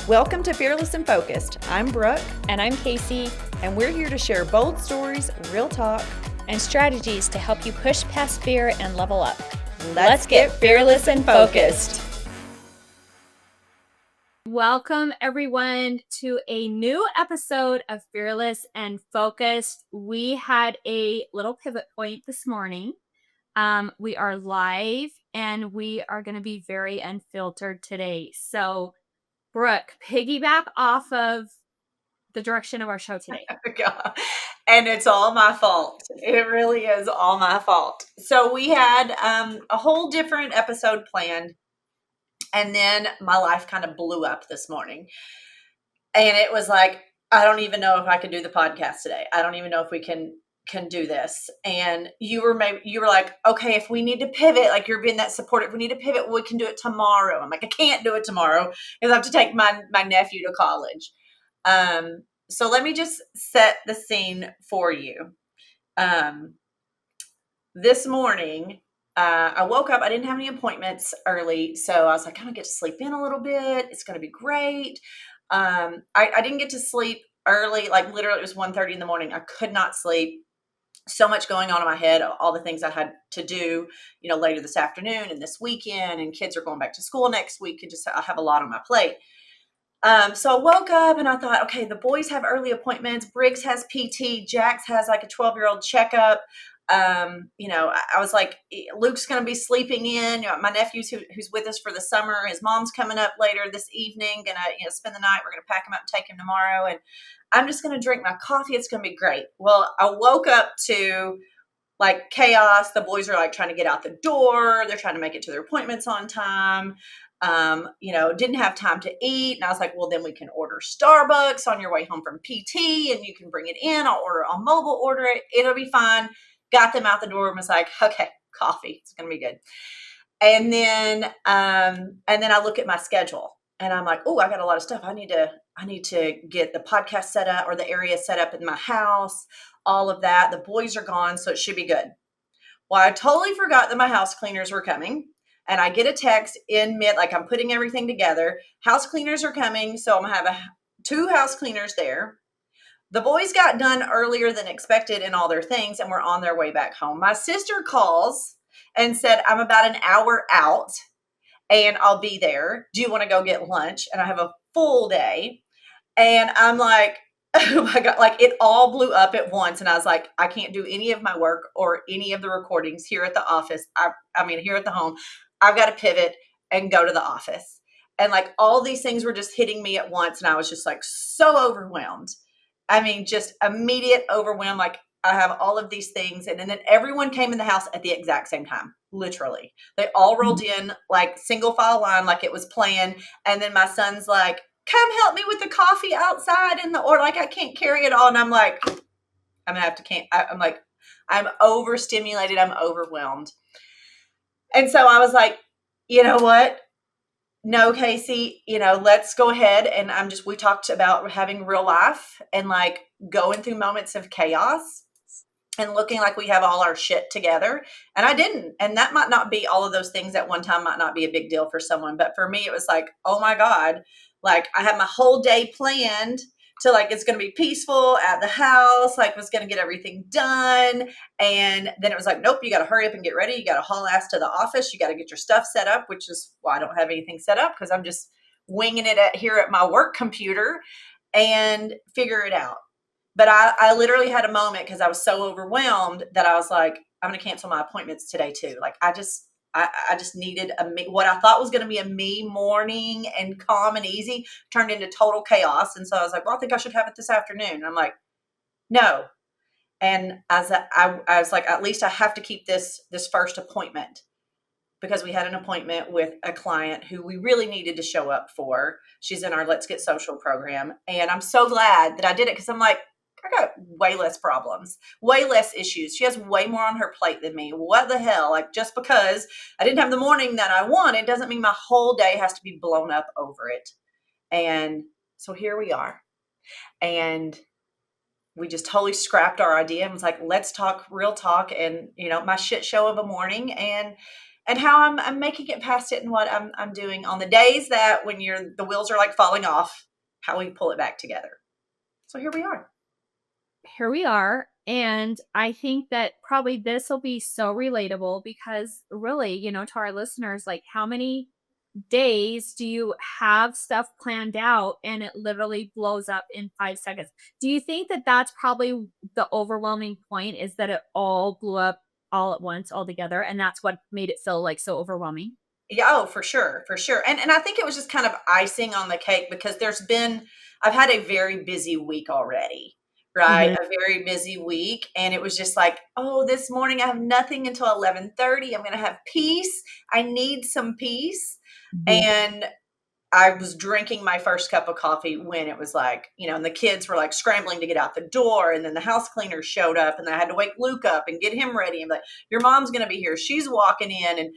Welcome to Fearless and Focused. I'm Brooke. And I'm Casey. And we're here to share bold stories, real talk, and strategies to help you push past fear and level up. Let's get fearless and focused. Welcome, everyone, to a new episode of Fearless and Focused. We had a little pivot point this morning. We are live, and we are going to be very unfiltered today. So, Brooke, piggyback off of the direction of our show today. And it's all my fault. It really is all my fault. So we had a whole different episode planned, and then my life kind of blew up this morning. And it was like, I don't even know if I can do the podcast today. I don't even know if we can do this. And you were like, okay, if we need to pivot, like you're being that supportive, we need to pivot, we can do it tomorrow. I'm like, I can't do it tomorrow because I have to take my nephew to college. So let me just set the scene for you. This morning, I woke up, I didn't have any appointments early. So I was like, I'm gonna get to sleep in a little bit. It's going to be great. I didn't get to sleep early. Like literally it was 1:30 in the morning. I could not sleep. So much going on in my head, all the things I had to do, later this afternoon and this weekend, and kids are going back to school next week, and I have a lot on my plate. So I woke up and I thought, okay, the boys have early appointments. Briggs has PT. Jax has like a 12-year-old checkup. I was like, Luke's going to be sleeping in. My nephew's who's with us for the summer. His mom's coming up later this evening. Gonna, spend the night. We're going to pack him up and take him tomorrow. And I'm just going to drink my coffee. It's going to be great. Well, I woke up to like chaos. The boys are like trying to get out the door. They're trying to make it to their appointments on time. Didn't have time to eat. And I was like, well, then we can order Starbucks on your way home from PT and you can bring it in. I'll order on mobile, order it. It'll be fine. Got them out the door and was like, okay, coffee. It's going to be good. And then I look at my schedule and I'm like, oh, I got a lot of stuff. I need to get the podcast set up or the area set up in my house, all of that. The boys are gone, so it should be good. Well, I totally forgot that my house cleaners were coming. And I get a text in like I'm putting everything together. House cleaners are coming. So I'm going to have 2 house cleaners there. The boys got done earlier than expected in all their things and were on their way back home. My sister calls and said, I'm about an hour out and I'll be there. Do you want to go get lunch? And I have a full day. And I'm like, oh my God, like it all blew up at once. And I was like, I can't do any of my work or any of the recordings here at the office. Here at the home. I've got to pivot and go to the office. And like all these things were just hitting me at once. And I was just like so overwhelmed. Just immediate overwhelm. Like I have all of these things. And then everyone came in the house at the exact same time. Literally. They all rolled in like single file line, like it was planned. And then my son's like, come help me with the coffee outside I can't carry it all. And I'm like, I'm overstimulated. I'm overwhelmed. And so I was like, you know what? No, Casey, let's go ahead. And we talked about having real life and like going through moments of chaos and looking like we have all our shit together. And I didn't. And that might not be all of those things at one time, might not be a big deal for someone. But for me, it was like, oh my God, like I had my whole day planned to like, it's going to be peaceful at the house. Like was going to get everything done. And then it was like, nope, you got to hurry up and get ready. You got to haul ass to the office. You got to get your stuff set up, which is why I don't have anything set up because I'm just winging it here at my work computer and figure it out. But I literally had a moment because I was so overwhelmed that I was like, I'm going to cancel my appointments today too. Like I just needed what I thought was going to be a me morning and calm and easy turned into total chaos. And so I was like, well, I think I should have it this afternoon. And I'm like, no. And I was like, at least I have to keep this first appointment because we had an appointment with a client who we really needed to show up for. She's in our Let's Get Social program. And I'm so glad that I did it because I'm like, I got way less problems, way less issues. She has way more on her plate than me. What the hell? Like just because I didn't have the morning that I wanted doesn't mean my whole day has to be blown up over it. And so here we are. And we just totally scrapped our idea and was like, let's talk real talk and, my shit show of a morning. And and how I'm making it past it and what I'm doing on the days that when the wheels are like falling off, how we pull it back together. So here we are. Here we are. And I think that probably this will be so relatable because really, to our listeners, like how many days do you have stuff planned out and it literally blows up in 5 seconds? Do you think that that's probably the overwhelming point is that it all blew up all at once, all together? And that's what made it feel like so overwhelming? Yeah, oh, for sure, for sure. And I think it was just kind of icing on the cake because I've had a very busy week already, right? Hmm. A very busy week, and it was just like, oh, this morning I have nothing until 11:30. I'm going to have peace. I need some peace. Hmm. And I was drinking my first cup of coffee when it was like, and the kids were like scrambling to get out the door. And then the house cleaner showed up and I had to wake Luke up and get him ready. And like, your mom's going to be here. She's walking in and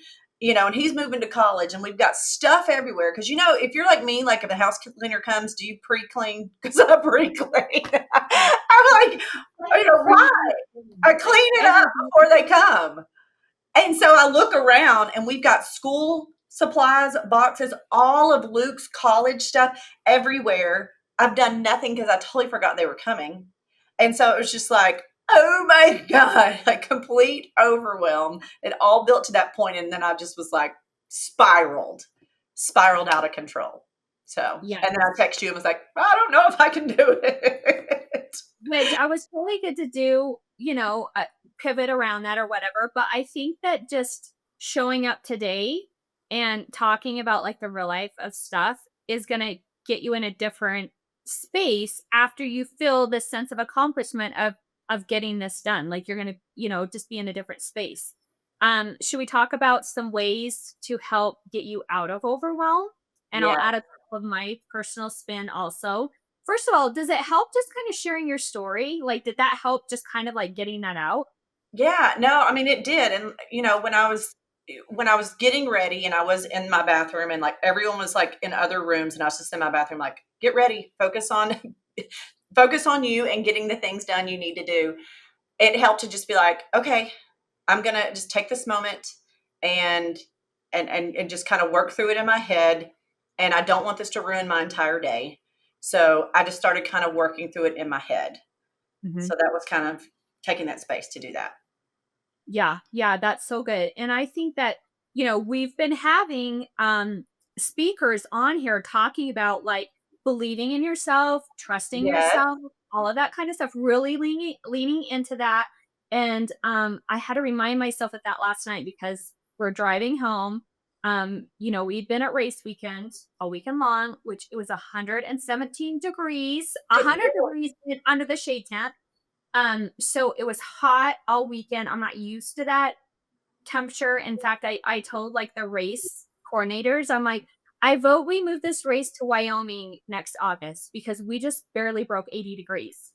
he's moving to college and we've got stuff everywhere. Cause if you're like me, like if the house cleaner comes, do you pre-clean? Cause I pre-clean. I'm like, why? I clean it up Everything. before they come. And so I look around and we've got school supplies, boxes, all of Luke's college stuff everywhere. I've done nothing because I totally forgot they were coming. And so it was just like, oh my God, like complete overwhelm. It all built to that point, and then I just was like spiraled out of control. So, Yeah. and then I text you and was like, I don't know if I can do it. Which I was totally good to do, pivot around that or whatever. But I think that just showing up today and talking about like the real life of stuff is going to get you in a different space after you feel this sense of accomplishment of getting this done. Like you're going to, just be in a different space. Should we talk about some ways to help get you out of overwhelm? And I'll Yeah. add a couple of my personal spin also. First of all, does it help just kind of sharing your story? Like, did that help just kind of like getting that out? Yeah, no, I mean it did. And when I was getting ready and I was in my bathroom and like everyone was like in other rooms and I was just in my bathroom like, get ready, focus on focus on you and getting the things done you need to do. It helped to just be like, okay, I'm going to just take this moment and and just kind of work through it in my head, and I don't want this to ruin my entire day. So, I just started kind of working through it in my head. Mhm. So that was kind of taking that space to do that. Yeah, yeah, that's so good. And I think that, we've been having speakers on here talking about like believing in yourself, trusting Yes. yourself, all of that kind of stuff, really leaning into that. And I had to remind myself of that last night because we're driving home. We'd been at race weekend all weekend long, which it was 117 degrees, Good 100 Lord. degrees under the shade tent. So it was hot all weekend. I'm not used to that temperature. In fact, I told like the race coordinators, I'm like, I vote we move this race to Wyoming next August because we just barely broke 80 degrees.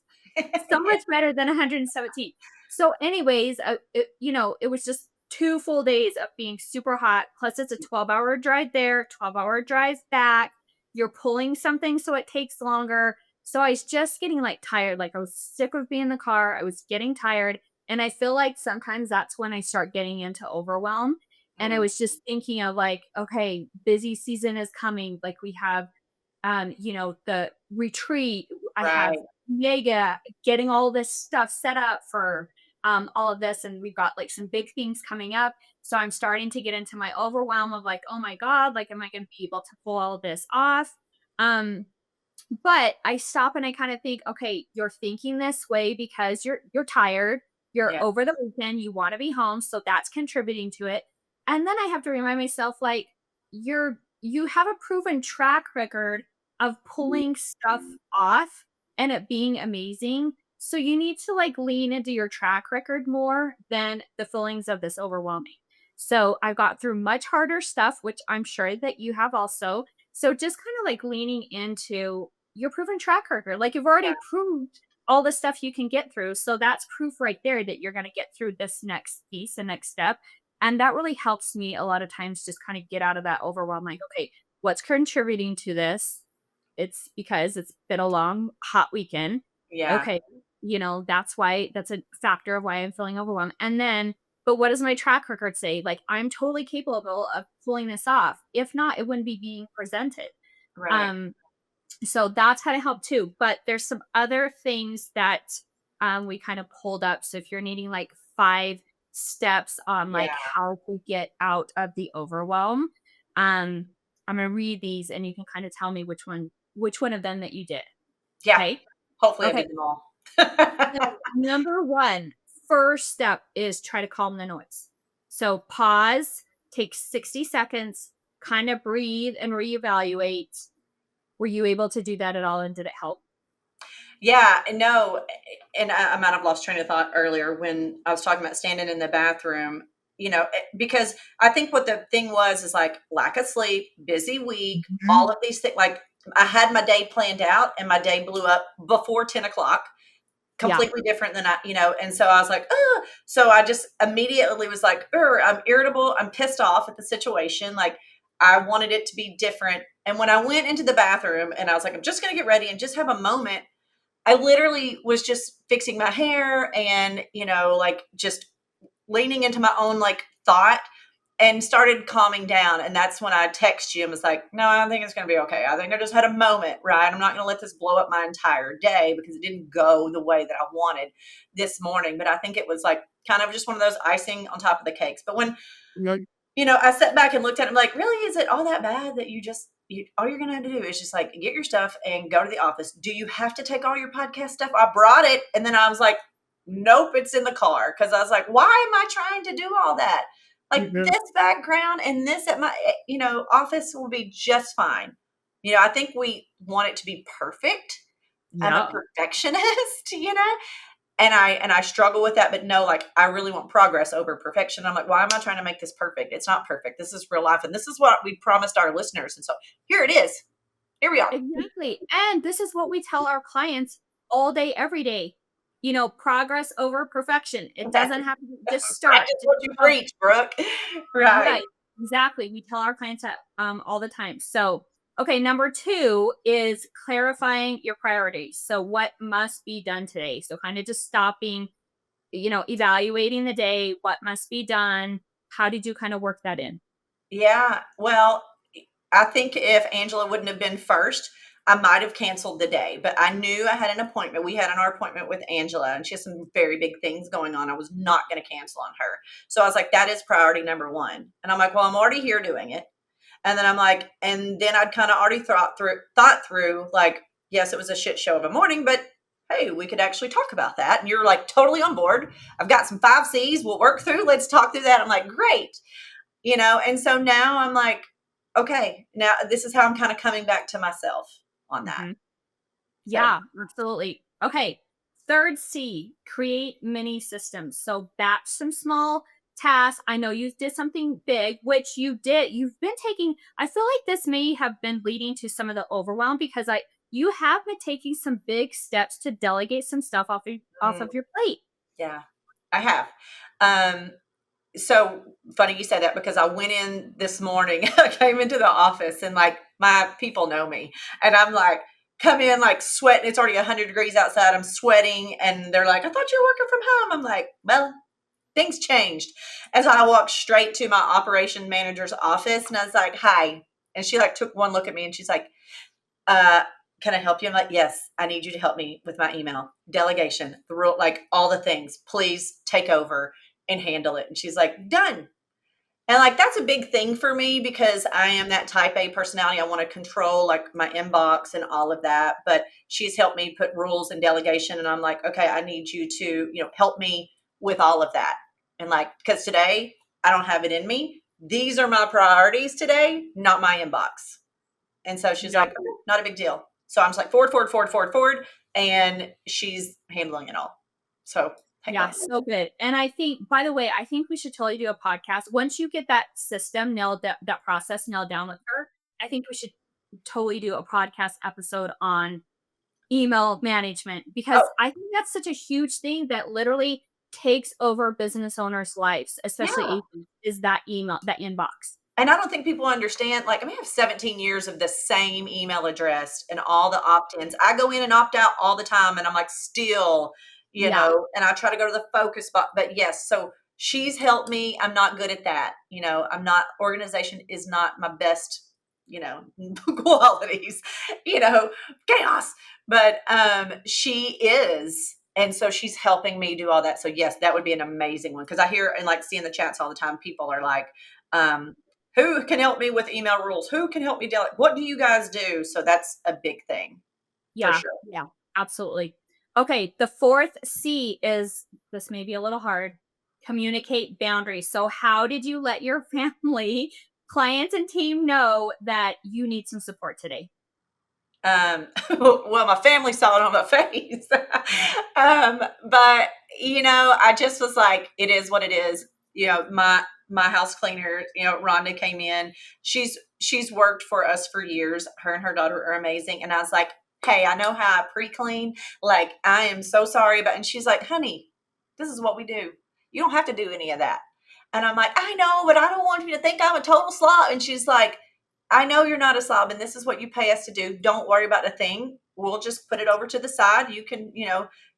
So much better than 117. So, anyways, it was just 2 full days of being super hot. Plus, it's a 12-hour drive there, 12-hour drive back. You're pulling something, so it takes longer. So, I was just getting like tired. Like, I was sick of being in the car. I was getting tired. And I feel like sometimes that's when I start getting into overwhelm. And I Mm, was just thinking of like, okay, busy season is coming. Like, we have the retreat. I have right. mega getting all this stuff set up for all of this. And we've got like some big things coming up. So I'm starting to get into my overwhelm of like, oh my God, like, am I going to be able to pull all of this off? Um, but I stop and I kind of think, okay, you're thinking this way because you're tired, you're Yeah. over the weekend, you want to be home, so that's contributing to it. And then I have to remind myself like you have a proven track record of pulling stuff off and it being amazing. So you need to like lean into your track record more than the feelings of this overwhelming. So I've got through much harder stuff, which I'm sure that you have also. So just kind of like leaning into your proven track record. Like you've Yeah. already proved all the stuff you can get through. So that's proof right there that you're going to get through this next piece, the next step. And that really helps me a lot of times just kind of get out of that overwhelm. Like, okay, what's contributing to this? It's because it's been a long, hot weekend. Yeah. Okay. That's a factor of why I'm feeling overwhelmed. And then but what does my track record say? Like, I'm totally capable of pulling this off. If not, it wouldn't be being presented. Right. Um, so that's how to help too. But there's some other things that we kind of pulled up. So if you're needing like 5 steps on Yeah. like how to get out of the overwhelm, um, I'm gonna read these and you can kind of tell me which one of them that you did. Yeah. Okay. Hopefully I Okay. did them all. So number one, first step is try to calm the noise. So pause, take 60 seconds, kind of breathe and reevaluate. Were you able to do that at all and did it help? Yeah, no, and I might have lost train of thought earlier when I was talking about standing in the bathroom, because I think what the thing was is like lack of sleep, busy week, all Mhm. of these things. Like I had my day planned out and my day blew up before 10 o'clock, Yeah. completely different than and so I was like, oh, so I just immediately was like, I'm irritable. I'm pissed off at the situation. Like I wanted it to be different. And when I went into the bathroom and I was like, I'm just going to get ready and just have a moment, I literally was just fixing my hair and, like just leaning into my own like thought and started calming down. And that's when I text you and was like, no, I think it's going to be okay. I think I just had a moment, right? I'm not going to let this blow up my entire day because it didn't go the way that I wanted this morning. But I think it was like kind of just one of those icing on top of the cakes. But when Yeah. I sat back and looked at him like, really, is it all that bad that all you're going to have to do is just like get your stuff and go to the office? Do you have to take all your podcast stuff? I brought it. And then I was like, nope, it's in the car. Cause I was like, why am I trying to do all that? Like Mhm. this background and this at my, office will be just fine. I think we want it to be perfect. I'm a Yep. perfectionist, and I struggle with that, but no, like I really want progress over perfection. I'm like, why am I trying to make this perfect? It's not perfect. This is real life, and this is what we promised our listeners. And so here it is. Here we are. Exactly. And this is what we tell our clients all day, every day. Progress over perfection. It doesn't have to just start. Practice Just what you start. preach, Brooke. Right. Right. Exactly. We tell our clients that all the time. So, okay, number two is clarifying your priorities. So, what must be done today? So, kind of just stopping, evaluating the day, what must be done. How did you kind of work that in? Yeah. Well, I think if Angela wouldn't have been first, I might have canceled the day, but I knew I had an appointment. We had our appointment with Angela, and she has some very big things going on. I was not going to cancel on her. So I was like, that is priority number one. And I'm like, well, I'm already here doing it. And then I'm like, and then I'd kind of already thought through, like, yes, it was a shit show of a morning, but hey, we could actually talk about that. And you're like totally on board. I've got some 5 C's we'll work through. Let's talk through that. I'm like, great. And so now I'm like, okay, now this is how I'm kind of coming back to myself on that. Mhm. So, Yeah, absolutely. Okay. Third C, create mini systems. So batch some small tasks. I know you did something big, which you did. You've been taking, I feel like this may have been leading to some of the overwhelm because you have been taking some big steps to delegate some stuff off mm, of your plate. yeah, I have. Um, so funny you said that because I went in this morning, I came into the office and like my people know me and I'm like, come in like sweating. It's already 100 degrees outside. I'm sweating. And they're like, I thought you were working from home. I'm like, well, things changed. And so I walked straight to my operation manager's office and I was like, hi. And she like took one look at me and she's like, uh, can I help you? I'm like, yes, I need you to help me with my email delegation, the rule, like all the things, please take over and handle it. And she's like, done. And like, that's a big thing for me because I am that type A personality. I want to control like my inbox and all of that. But she's helped me put rules and delegation. And I'm like, okay, I need you to, help me with all of that. And like, because today I don't have it in me. These are my priorities today, not my inbox. And so she's like, Yep. okay, not a big deal. So I'm just like, forward, forward, forward, forward, forward. And she's handling it all. So thank Yeah, God. so good. And I think, by the way, I think we should totally do a podcast. Once you get that system nailed, that process nailed down with her, I think we should totally do a podcast episode on email management Oh, because I think that's such a huge thing that literally takes over business owners' lives, especially yeah. agents, is that email, that inbox. And I don't think people understand, like, I mean, I have 17 years of the same email address and all the opt-ins. I go in and opt out all the time and I'm like, still, Yeah. and I try to go to the focus spot. But yes, so she's helped me. I'm not good at that. I'm not, organization is not my best, qualities, you know, chaos. But she is. And so she's helping me do all that. So yes, that would be an amazing one. Cause I hear and like see in the chats all the time, people are like, um, who can help me with email rules? Who can help me delegate? What do you guys do? So that's a big thing for Yeah, sure. yeah, absolutely. Okay, the fourth C is, this may be a little hard, communicate boundaries. So, how did you let your family, clients, and team know that you need some support today? Well, my family saw it on my face. But I just was like, it is what it is. My house cleaner, Rhonda came in. She's worked for us for years. Her and her daughter are amazing. And I was like, hey, I know how I pre-clean. Like, I am so sorry and she's like, honey, this is what we do. You don't have to do any of that. And I'm like, I know, but I don't want you to think I'm a total slob. And she's like, I know you're not a slob and this is what you pay us to do. Don't worry about a thing. We'll just put it over to the side. You can,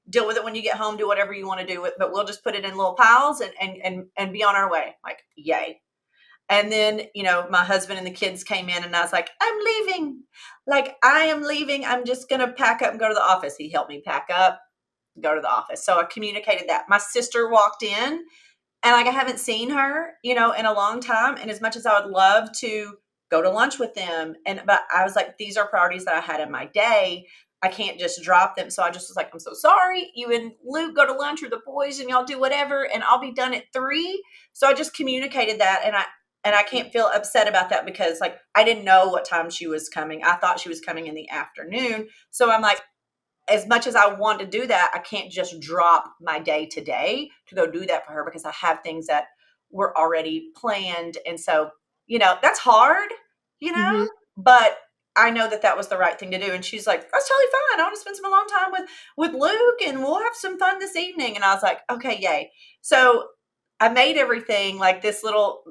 deal with it when you get home, do whatever you want to do with, but we'll just put it in little piles and be on our way. Like, yay. And then, my husband and the kids came in and I was like, I'm leaving. Like, I am leaving. I'm just going to pack up and go to the office. He helped me pack up, go to the office. So I communicated that. My sister walked in and like I haven't seen her, in a long time. And as much as I would love to go to lunch with them, but I was like, these are priorities that I had in my day. I can't just drop them. So I just was like, I'm so sorry. You and Luke go to lunch or the boys and y'all do whatever, and I'll be done at 3. So I just communicated that, and I can't feel upset about that because like I didn't know what time she was coming. I thought she was coming in the afternoon. So I'm like, as much as I want to do that, I can't just drop my day to day to go do that for her because I have things that were already planned. And so, that's hard, you know, Hmm. but I know that that was the right thing to do. And she's like, that's totally fine. I want to spend some alone time with Luke and we'll have some fun this evening. And I was like, okay, yay. So I made everything like this little,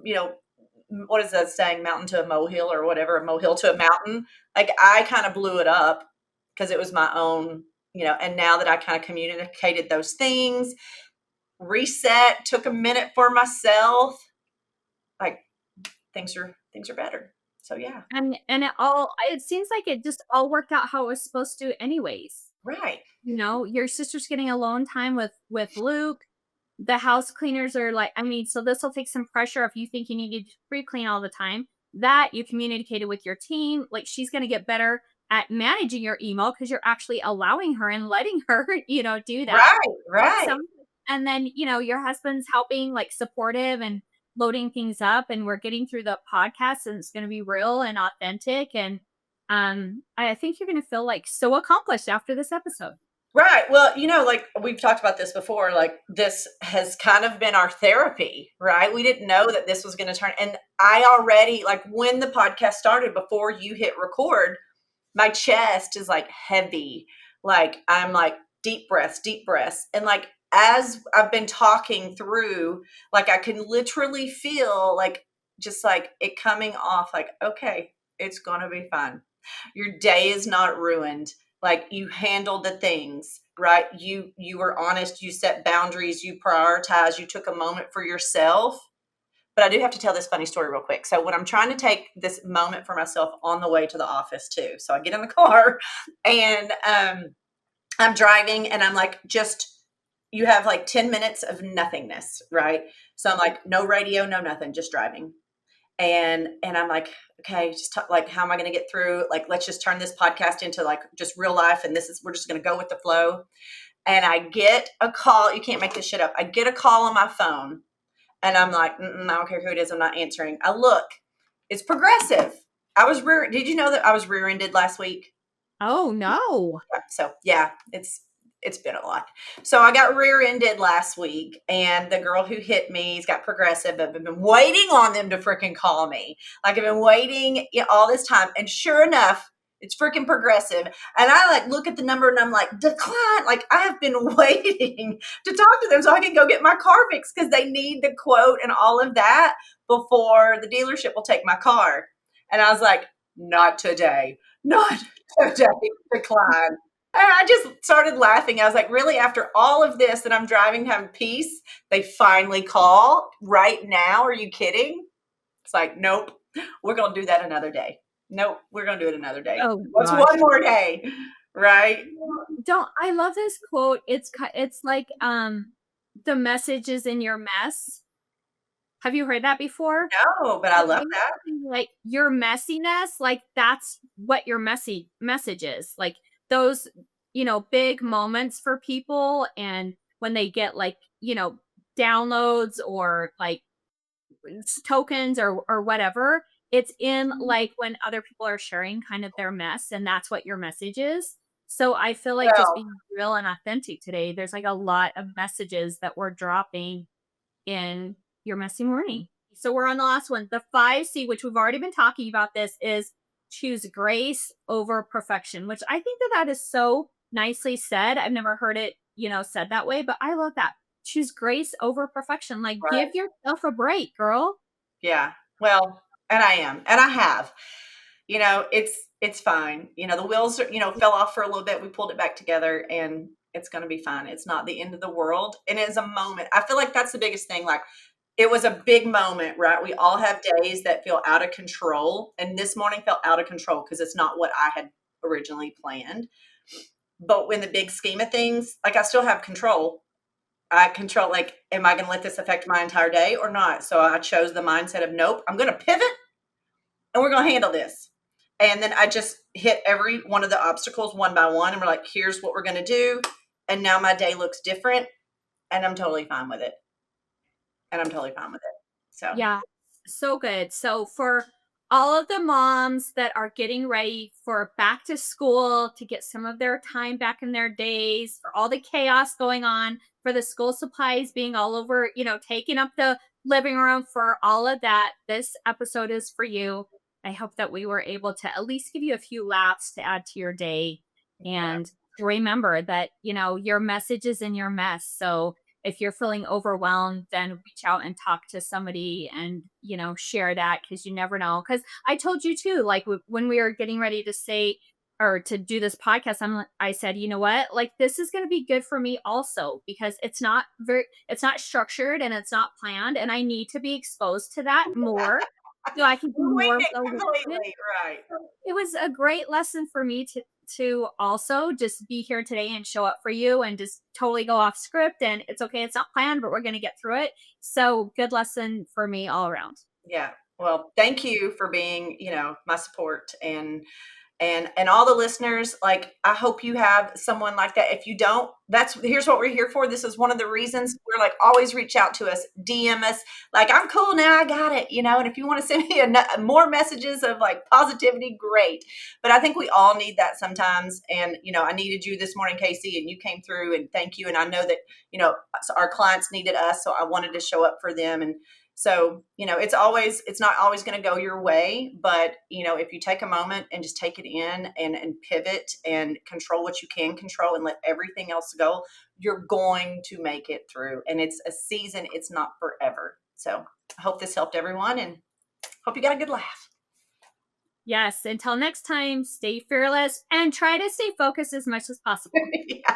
what is that saying? Mountain to a molehill or whatever, a molehill to a mountain. Like I kind of blew it up because it was my own, and now that I kind of communicated those things, reset, took a minute for myself, like things are better. So yeah. And it seems like it just all worked out how it was supposed to, anyways. Right. Your sister's getting alone time with Luke. The house cleaners are like, I mean, so this will take some pressure if you think you need to pre-clean all the time. That you communicated with your team, like she's going to get better at managing your email because you're actually allowing her and letting her, do that. Right. Right. Some and then, your husband's helping, like, supportive and loading things up, and we're getting through the podcast, and it's gonna be real and authentic, and, I think you're gonna feel, like, so accomplished after this episode. Right. Well, like we've talked about this before, like this has kind of been our therapy, right? We didn't know that this was going to turn. And I already, like when the podcast started, before you hit record, my chest is like heavy. Like I'm like deep breaths, deep breaths. And like as I've been talking through, like I can literally feel like just like it coming off like, okay, it's going to be fun. Your day is not ruined. Like you handled the things, right? You were honest, you set boundaries, you prioritize, you took a moment for yourself. But I do have to tell this funny story real quick. So when I'm trying to take this moment for myself on the way to the office too. So I get in the car and I'm driving and I'm like, just you have like 10 minutes of nothingness, right? So I'm like, no radio, no nothing, just driving. And I'm like, okay, just like, how am I going to get through? Like, let's just turn this podcast into like just real life. And we're just going to go with the flow. And I get a call. You can't make this shit up. I get a call on my phone and I'm like, I don't care who it is. I'm not answering. I look, it's Progressive. Did you know that I was rear-ended last week? Oh, no. So yeah, it's been a lot. So I got rear-ended last week, and the girl who hit me's got Progressive. I've been waiting on them to freaking call me. Like I've been waiting all this time, and sure enough, it's freaking Progressive. And I like look at the number and I'm like, decline. Like I have been waiting to talk to them so I can go get my car fixed because they need the quote and all of that before the dealership will take my car. And I was like, not today. Not today. Decline. I just started laughing. I was like, really? After all of this that I'm driving to have peace, they finally call right now? Are you kidding? It's like, nope, we're going to do that another day. Nope, we're going to do it another day. Oh What's one gosh. more day? Right? Don't I love this quote. It's like the message is in your mess. Have you heard that before? No, but I Like, love that. basically, like, your messiness, like, that's what your messy message is. Like, those, big moments for people, and when they get, like, downloads or, like, tokens or whatever, it's in, like, when other people are sharing kind of their mess, and that's what your message is. So, I feel like just Well, being real and authentic today, there's, like, a lot of messages that we're dropping in your messy morning. So we're on the last one. The 5C, which we've already been talking about this, is choose grace over perfection, which I think that is so nicely said. I've never heard it, said that way, but I love that. Choose grace over perfection. Like, give right. yourself a break, girl. Yeah. Well, and I am, and I have. It's fine. The wheels are, fell off for a little bit. We pulled it back together, and it's going to be fine. It's not the end of the world. And it is a moment. I feel like that's the biggest thing. Like, it was a big moment, right? We all have days that feel out of control, and this morning felt out of control because it's not what I had originally planned. But in the big scheme of things, like, I still have control. I control, like, am I going to let this affect my entire day or not? So I chose the mindset of, nope, I'm going to pivot and we're going to handle this. And then I just hit every one of the obstacles one by one. And we're like, here's what we're going to do. And now my day looks different, and I'm totally fine with it. So, Yeah, so good. So for all of the moms that are getting ready for back to school to get some of their time back in their days, for all the chaos going on, for the school supplies being all over, taking up the living room, for all of that, this episode is for you. I hope that we were able to at least give you a few laughs to add to your day, yeah, and remember that, your message is in your mess. So if you're feeling overwhelmed, then reach out and talk to somebody and, share that, because you never know. Because I told you too, like, when we were getting ready to say or to do this podcast, I said, you know what, like, this is going to be good for me also, because it's not structured and it's not planned. And I need to be exposed to that more so I can do we more of did the listening. completely right. It was a great lesson for me to also just be here today and show up for you and just totally go off script, and it's okay, it's not planned, but we're going to get through it. So good lesson for me all around. Yeah. Well, thank you for being, my support, and all the listeners. Like, I hope you have someone like that. If you don't, here's what we're here for. This is one of the reasons we're like, always reach out to us, DM us. Like, I'm cool now, I got it, and if you want to send me more messages of like positivity, great. But I think we all need that sometimes. And I needed you this morning, Casey, and you came through, and thank you. And I know that our clients needed us, so I wanted to show up for them. And so, it's not always going to go your way, but, if you take a moment and just take it in, and pivot and control what you can control and let everything else go, you're going to make it through. And it's a season, it's not forever. So I hope this helped everyone, and hope you got a good laugh. Yes, until next time, stay fearless and try to stay focused as much as possible. Yeah.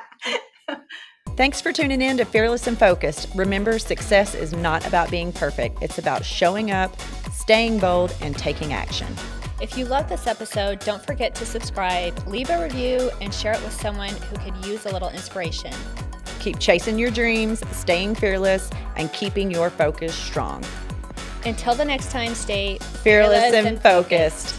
Thanks for tuning in to Fearless and Focused. Remember, success is not about being perfect. It's about showing up, staying bold, and taking action. If you love this episode, don't forget to subscribe, leave a review, and share it with someone who could use a little inspiration. Keep chasing your dreams, staying fearless, and keeping your focus strong. Until the next time, stay Fearless and focused.